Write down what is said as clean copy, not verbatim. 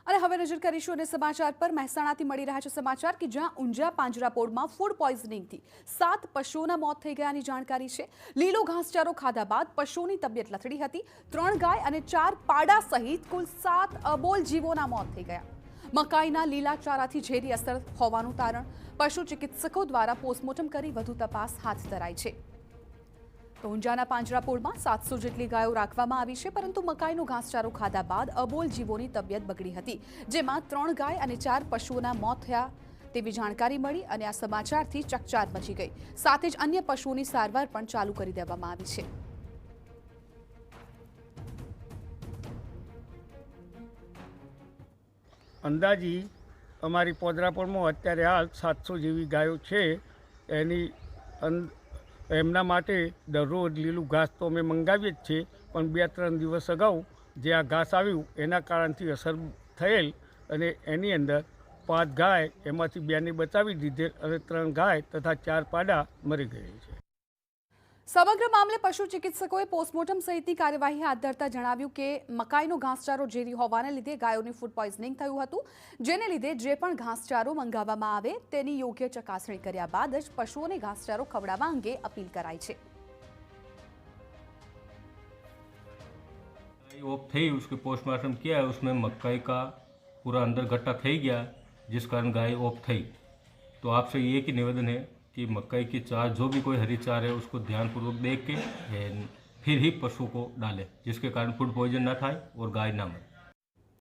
અને હવે નજર કરીશું અને સમાચાર પર મહેસાણાથી મળી રહ્યા છે સમાચાર કે જ્યાં ઊંઝા પાંજરાપોળમાં ફૂડ પોઈઝનિંગથી 7 પશુઓના મોત થઈ ગયાની જાણકારી છે। લીલો ઘાસચારો ખાધા બાદ પશુઓની તબિયત લથડી હતી। 3 ગાય અને 4 પાડા સહિત કુલ 7 અબોલ જીવોના મોત થઈ ગયા। મકાઈના લીલા ચારાથી ઝેરી અસર હોવાનું તારણ। પશુ ચિકિત્સકો દ્વારા પોસ્ટમોર્ટમ કરી વધુ તપાસ હાથ ધરાઈ છે। તો ઊંઝાના પાંજરાપોળમાં 700 જેટલી ગાયો રાખવામાં આવી છે, પરંતુ મકાઈનો ઘાસચારો ખાધા બાદ અબોલ જીવોની તબિયત બગડી હતી, જેમાં 3 ગાય અને 4 પશુઓના મોત થયા તેવી જાણકારી મળી અને આ સમાચારથી ચકચાર મચી ગઈ। સાથે જ અન્ય પશુઓની સારવાર પણ ચાલુ કરી દેવામાં આવી છે। અંદાજી અમારી પાંજરાપોળમાં અત્યારે હાલ 700 જેવી ગાયો છે। એમના માટે દરરોજ લીલું ઘાસ તો અમે મંગાવીએ જ છીએ, પણ 2-3 દિવસ અગાઉ જે આ ઘાસ આવ્યું એના કારણથી અસર થયેલ અને એની અંદર 5 ગાય એમાંથી 2ને બચાવી દીધેલ અને 3 ગાય તથા 4 પાડા મરી ગયેલ છે। સમગ્ર મામલે પશુ ચિકિત્સકોએ પોસ્ટમોર્ટમ સહિતની કાર્યવાહી હાથ ધરતા જણાવ્યું કે મકાઈનો ઘાસચારો ઝેરી હોવાને લીધે ગાયોની ફૂડ પોઈઝનિંગ થયું હતું, જેને લીધે જે પણ ઘાસચારો મંગાવવામાં આવે તેની યોગ્ય ચકાસણી કર્યા બાદ જ પશુઓને ઘાસચારો ખવડાવવા અંગે અપીલ કરાઈ છે। ऑफ थी, उसके पोस्टमार्टम किया है, उसमें मक्काई का पूरा अंदर गट्टा थी गया, जिस कारण गाय ऑफ थी। तो आपसे ये की निवेदन है कि मक्काई की चार जो भी कोई हरी चार है उसको ध्यानपूर्वक देख के फिर ही पशु को डालें, जिसके कारण फूड पॉइजन ना खाए और गाय ना मरे।